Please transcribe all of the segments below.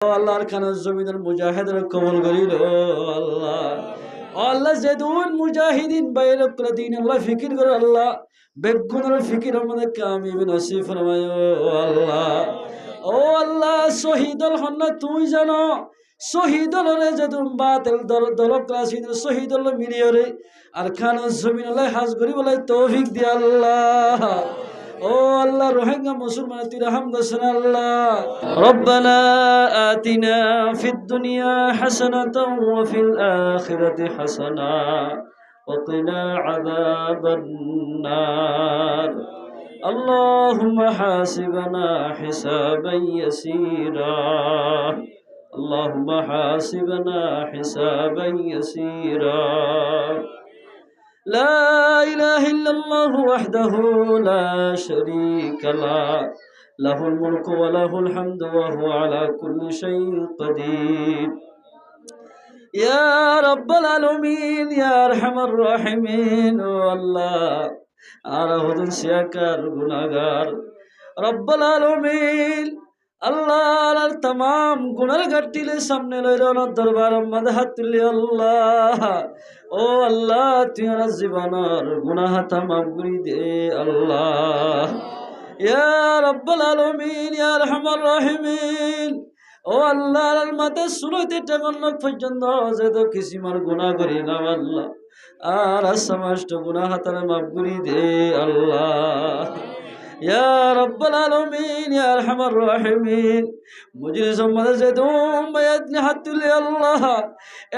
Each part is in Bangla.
আল্লাহর খানার জমিনের মুজাহিদের কবুল করিল আল্লাহ। আল্লাহ যেদিন মুজাহিদিন বাইরে করে দিন আল্লাহ ফিকির করে আল্লাহ বেগুনের ফিকির আমাদের কামিয়াবি নসিব ফরমায় আল্লাহ। ও আল্লাহ শহীদুল হন্না তুই জানো শহীদুল রে যেদিন বাতিল দল ক্লাসিন শহীদুল মিলিয়রে আর খানার জমিন আল্লাহ হাজ করি বলে তৌফিক দিয়ে আল্লাহ। ও আল্লাহ রোহিঙ্গা মুসলমান তুই রহম করছেন আল্লাহ। রব্বানা আতিনা ফিদ দুনিয়া হাসানাতাও ওয়া ফিল আখিরাতি হাসানা ওয়া কিনা আযাবান নার। اللهم حاسبنا حسابا يسيرا اللهم حاسبنا حسابا يسيرا لا إله إلا الله وحده لا شريك له له الملك وله الحمد وهو على كل شيء قدير يا رب العالمين يا أرحم الراحمين والله আরাহুদুন সিয়াকার গুনাহগার রব্বুল আলামিন আল্লাহর तमाम গুনার ঘাটতিলে সামনে লইর দরবার মধ্যে হাত তুলি আল্লাহ। ও আল্লাহ তুই আমার জীবনের গুনাহ মাফ করে দে আল্লাহ। ইয়া রব্বুল আলামিন ইয়া আরহামার রাহিমিন ও আল্লাহর মাতে শুরুতে টাঙ্গন পর্যন্ত যেহেতু কিসিমার গুনাহ করি না আল্লাহ আর সমস্ত গুনাহ তারে মাফ করে দে আল্লাহ। ইয়া রব্বুল আলামিন ইয়া আরহামার রাহিমিন মজলিস মধ্যে যেদুম বায়াতনি হাত তুলে আল্লাহ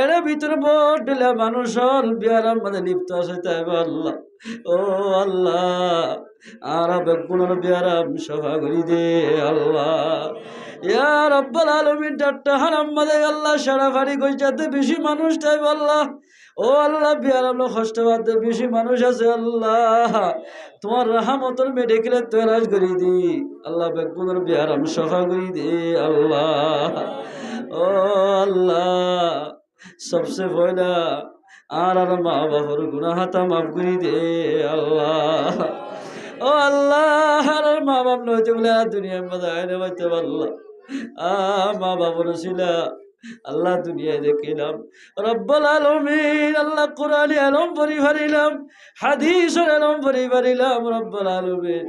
এর ভিতর বড় মানুষের বিয়ার মধ্যে লিপ্ত আছে তাই আল্লাহ। ও আল্লাহ আর বেগুনের বিয়ার সভা করি দে আল্লাহ। ইয়া রব্বুল আলামিন ডাট্টা হারাম মধ্যে আল্লাহ সারা ভারী কইতে বেশি মানুষ তাই আল্লাহ। ও আল্লাহ বিয়ার কষ্ট বাদে বেশি মানুষ আছে আল্লাহ তোমার রহমতের মেডিকেলে তৈরাজ করি দি আল্লাহ বেগুনের বিয়ার সফা করি দে আল্লাহ। ও আল্লাহ সবসে পয়লা আর মা বাবার গুনাহতা মাফ করি দে আল্লাহ। ও আল্লাহ আর মা বাপ নইতে বলে দুনিয়ার মধ্যে আইনে পাইতে পারলাম মা বাবার ছিল আল্লাহ দুনিয়ায় দেখিলাম রব্বুল আলামিন আল্লাহ কোরআন আলম পড়ি পারিলাম হাদিসের আলম পড়ি পারিলাম রব্বুল আলামিন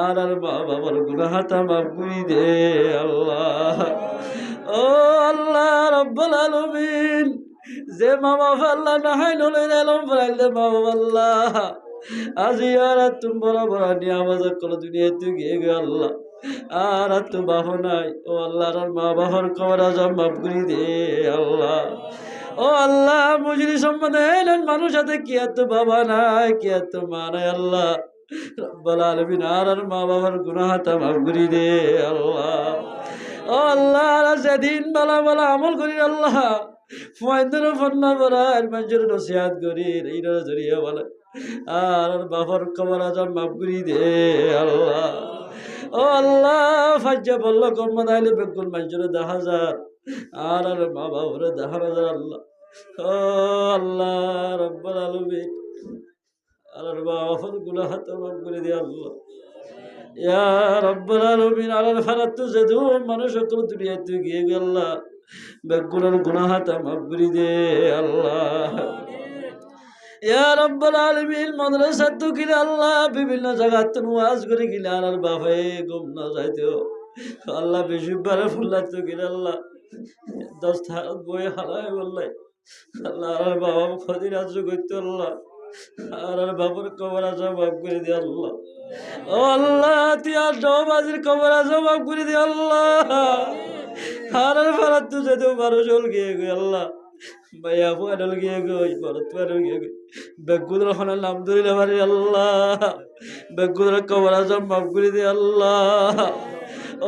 আর মা বাবার গুনাহতা মাফ করে দে আল্লাহ। ও আল্লাহ রব্বুল আলামিন যে মা বাবা আল্লাহ নাহাই নলেন আলম পড়াইলে মা বাবা আল্লাহ আজি আর তুমি বড় বড় নিয়ামত করো দুনিয়া তুই গিয়ে গে আল্লাহ আর তো বাবা নাই। ও আল্লাহর মা বাবার কবর আজম মাফ করে দে আল্লাহ। ও আল্লাহ মুজরি সম্বন্ধে এলেন মানুষ হাতে কি এত বাবা নাই কি এত মা নাই আল্লাহ রব্বুল আলামিন আর মা বাবার গুনাহতা মাফ করে দে আল্লাহ। ও আল্লাহ যেদিন বালা বালা আমল করি আল্লাহ ফয়ন্দর ফন্না বরার মঞ্জুর নসিহাত করি এই জড়িয়ে বলে আর বাবার কবর আজম মাফ করে দে আল্লাহ। ও আল্লাহ ফাজ্জা বললো কর্ম দাইলে বেগুন মঞ্জুরে 10,000 আর মা বাবরে 10,000 আল্লাহ। ও আল্লাহ রব্বুল আলামিন আর বাবার গুনাহতা মাফ করে দে আল্লাহ। ইয়া রব্বুল আলামিন আলাল ফারাত যেদু মানুষ সকল দুনিয়া তুই গিয়ে গেল বেগুনের গুনাহতা মাফ করে দে আল্লাহ। ইয়া রব্বুল আলামিন মাদ্রাসা তো গিলে আল্লাহ বিভিন্ন জায়গাতে ওয়াজ করে গিলে আর বাবাই গুম না যাইতেও আল্লাহ বেশি বারে ফুল্লা তো গিলে আল্লাহ 10 হাত বই হারায় বললাই আল্লাহ আর বাবা খদির আজ করতে আল্লাহ আর বাবার কবর আজম মাফ করে দে আল্লাহ। ও আল্লাহ তুই আর নবাজির কবর আজম মাফ করে দে আল্লাহ। আর ফারাত তো যেতে মানুষ হল গিয়ে গে আল্লাহ ভাইয়া ফুয়াডল গিয়ে গই ভরত ফুয়াডল গিয়ে গই বেগুনের হনার নাম ধরিলে পারি আল্লাহ বেগুনের কবর আজম মাফ করে দে আল্লাহ।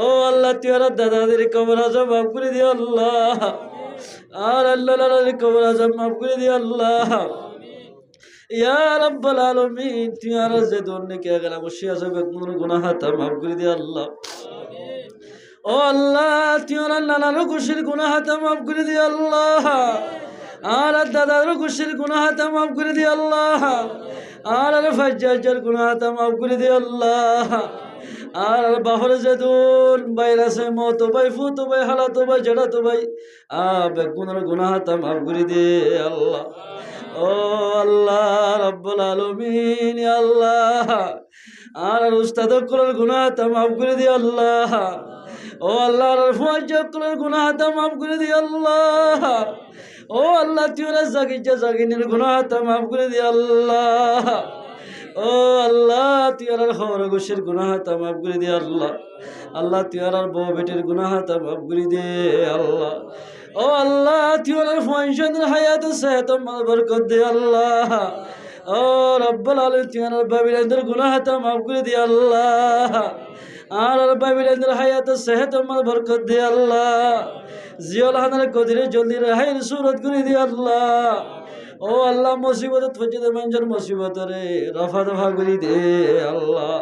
ও আল্লাহ তুই আর দাদাদের কবর আজম মাফ করে দে আল্লাহ আর আল্লাহর কবর আজম মাফ করে দে আল্লাহ। ইয়া রব্বুল আলামিন তুই আর যে দোনে কে গেলা বসে আছে বেগুনের গুনাহতা মাফ করে দে আল্লাহ। ও আল্লাহ তুই আর নানার খুশির গুনাহতা মাফ করে দে আল্লাহ আর দাদার খুশির গুনাহতা মাফ করে দে আল্লাহ আর ফাজ্জার গুনাহতা মাফ করে দে আল্লাহ। আর বাহরে যেদুন বাইরাসে মত ভাই ফুত ভাই হালাতো ভাই জড়াতো ভাই বেগুনের গুনাহটা মাফ করে দে আল্লাহ। ও আল্লাহ রাব্বুল আলামিন, আল্লাহ আর উস্তাদ কুলের গুনাহটা মাফ করে দে আল্লাহ। ও আল্লাহ আর ফুয়াজ কুলের গুনাহটা মাফ করে দে আল্লাহ। ও আল্লাহ তুই ওরা জাগিনের গুনাহটা মাফ করে দে আল্লাহ। ও আল্লাহ তুই আর খবর গোশের গুনাহটা মাফ করে দে আল্লাহ। আল্লাহ তুই আর বউ বেটির গুনাহটা মাফ করে দে আল্লাহ। ও আল্লাহ তুই আর ফাংশনের হায়াত সেহত বরকত দে আল্লাহ। ও রব্বুল আলামিন তুই আর বাবিলাদের গুনাহটা মাফ করে দে আল্লাহ। আর বাবিলাদের হায়াত সেহত বরকত দে আল্লাহ। জিয়াল হানার কদিরে জলদি রেহাইর সুরত করে দে আল্লাহ। ও আল্লাহ মুসিবত ফজিদ মঞ্জুর মুসিবত রে রফা দফা করে দে আল্লাহ।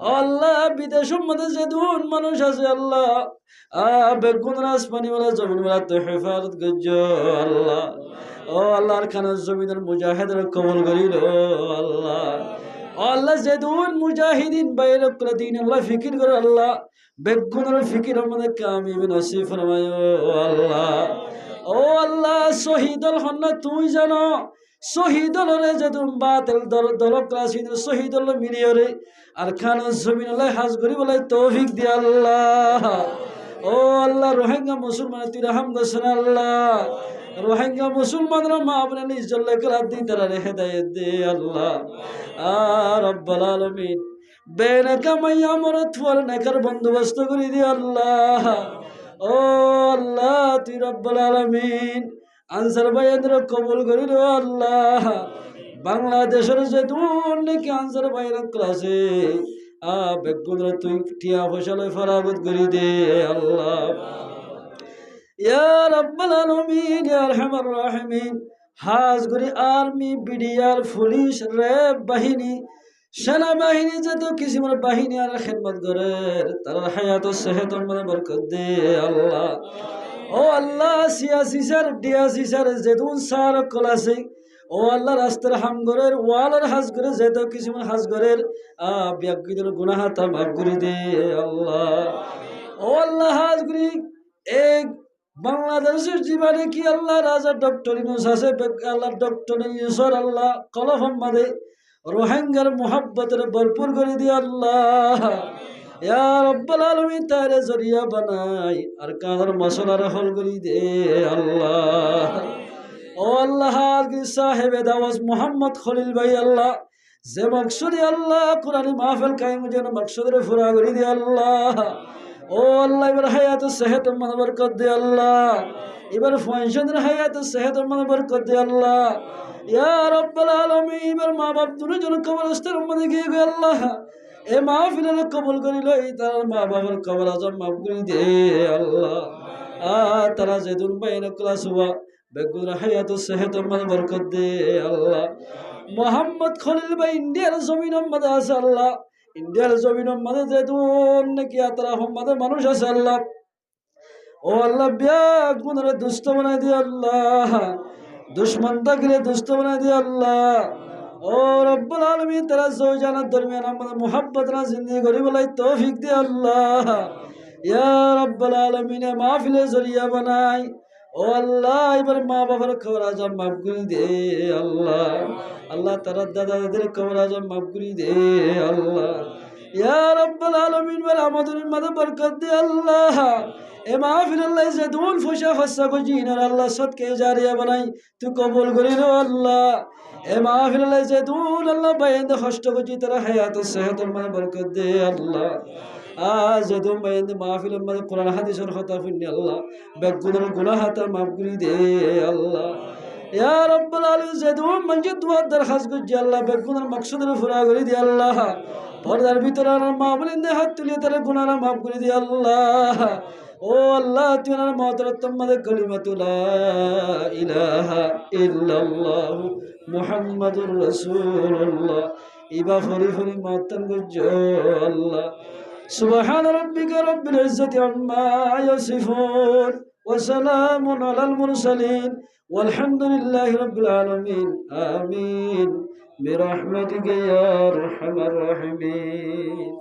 ও আল্লাহ বিদেশের মধ্যে যে দুন মানুষ আছে আল্লাহ বেগুন আসমানিওয়ালা জমিনওয়ালা তো হেফাজত গজ্জ আল্লাহ। ও আল্লাহর খানের জমিনের মুজাহিদের কবল করিল আল্লাহ। ও আল্লাহ যে দুন মুজাহিদিন বাইরে করে দিন আল্লাহ ফিকির করে আল্লাহ বেগুনের ফিকির আমাদের কামিব নসিব ফরমায় আল্লাহ। ও আল্লাহ শহীদল হন্না তুই জানো শহীদল রে যেদুন বাতিল দল ক্লাসিদ শহীদল মিলিয়রে আর খান জমিন আল্লাহ হাজ করি বলে তৌফিক দি আল্লাহ। ও আল্লাহ রোহিঙ্গা মুসলমান তুই রহম করছেন আল্লাহ। রোহিঙ্গা মুসলমানরা মা আপনার নিজ জল্লে করার দিন তারা হেদায়েত দে আল্লাহ। রব্বুল আলামিন বেনাকা মাইয়া মরত ফল নেকার বন্দোবস্ত করে দি আল্লাহ। ও আল্লাহ তুই রব্বুল আলামিন আনসার ভাইদের কবুল করিল আল্লাহ। বাংলাদেশের যে দূর নাকি আনসার ভাইরা ক্লাসে বেগুন তুই টিয়া ফসলে ফরাগত করি দে আল্লাহ। ইয়া রব্বুল আলামিন ইয়া আরহামার রাহিমিন হাজগুড়ি আর্মি বিডিআর পুলিশ র্যাব বাহিনী সেনাবাহিনী যত কিসিমের বাহিনী আর খেদমত করে তার হায়াত সেহত বরকত দে আল্লাহ। ও আল্লাহ সিয়াসি স্যার ডিয়াসি স্যার যেদুন সার কলাসে ও আল্লাহ রাস্তার হামগরের ওয়ালের হাজগরে যেত কিসিমের হাজগরের ব্যক্তিদের গুনাহটা মাফ করে দে আল্লাহ। ও আল্লাহ হাজগুড়ি এক বাংলাদেশের জীবনে কি আল্লাহ রাজা ডক্টর ইউনূস আছে আল্লাহ ডক্টর ইউনূসর আল্লাহ কলফ মাদে রোহিঙ্গার মোহাব্বতের ভরপুর করে দিয়ে আল্লাহ। ইয়া রব্বুল আলামিন তারে জরিয়া বানাই আর কাঁধের মশলার হল করে দে আল্লাহ। ও আল্লাহ সাহেবে দাওয়াজ মোহাম্মদ খলিল ভাই আল্লাহ যে মকসুদে আল্লাহ কোরআনি মাহফিল কায়েম যেন মকসুদের ফুরা করে দে আল্লাহ। ও আল্লাহ এবার হায়াত সেহত বরকত দে আল্লাহ। এবার ফাংশনের হায়াত সেহত বরকত দে আল্লাহ। ইয়া রব্বুল আলামিন এবার মা বাপ দুজন কবরস্থানের মধ্যে গিয়ে গো আল্লাহ এ মাহফিলের কবুল করিল তার মা বাবার কবর আজম মাফ করে দে আল্লাহ। তারা যেদুন বাইন ক্লাস হওয়া বেগুন হায়াত সেহত বরকত দে আল্লাহ। মোহাম্মদ খলিল ভাই ইন্ডিয়ার জমিন মধ্যে আছে আল্লাহ। ইন্ডিয়ার জমিন মধ্যে যেদুন নাকি তারা আমাদের মানুষ আছে আল্লাহ। ও আল্লাহ বেগুনের দুষ্ট বানাই দিয়ে আল্লাহ। দুশ্মন থাকলে দুষ্ট বানাই দিয়ে আল্লাহ। ও রব্বুল আলামিন তারা জয়জানার দরমিয়ান আমাদের মুহাব্বত না জিন্দগি করি বলাই তৌফিক দে আল্লাহ। ইয়া রব্বুল আলামিন মাহফিলে জরিয়া বানাই ও আল্লাহ এবার মা বাবার কবর আজম মাফ করে দে আল্লাহ। আল্লাহ তারা দাদা দাদের কবর আজম মাফ করে দে আল্লাহ। ইয়া রব্বুল আলামিন বল আমাদের মাঝে বরকত দে আল্লাহ। এ মাহফিল আল্লাহ যে দুন ফুসা ফাসা কো জিনার আল্লাহ সদকে জারিয়া বানাই তুই কবুল করিল আল্লাহ। এ মাহফিল আল্লাহ যে দুন আল্লাহ বাইন কষ্ট কো জি তারা হায়াত সেহত মানে বরকত দে আল্লাহ। আজ দুন বাইন মাহফিল মানে কোরআন হাদিসের কথা শুনি আল্লাহ বেগুনের গুনাহটা মাফ করে দে আল্লাহ। ইয়া রব্বুল আলামিন যে দুন মঞ্জে দুয়া দরখাস্ত কো জি আল্লাহ বেগুনের মাকসুদের পুরা করে দে আল্লাহ। পর্দার ভিতরে মা বলেন হাত তুলে তারা গুনাহটা মাফ করে দে আল্লাহ। ও আল্লাহ তুই আমার মহতরম মাদে কালিমাতু লা ইলাহা ইল্লাল্লাহ মুহাম্মাদুর রাসূলুল্লাহ ইবা ফরি ফরি মাতন গুজ আল্লাহ। সুবহান রাব্বিকা রাব্বিল ইজ্জাতি আম্মা ইয়াসিফুন ওয়া সালামুন আলাল মুরসালিন ওয়ালহামদুলিল্লাহি রাব্বিল আলামিন আমিন বিরহমাতিকা ইয়া আরহামার রাহিমিন।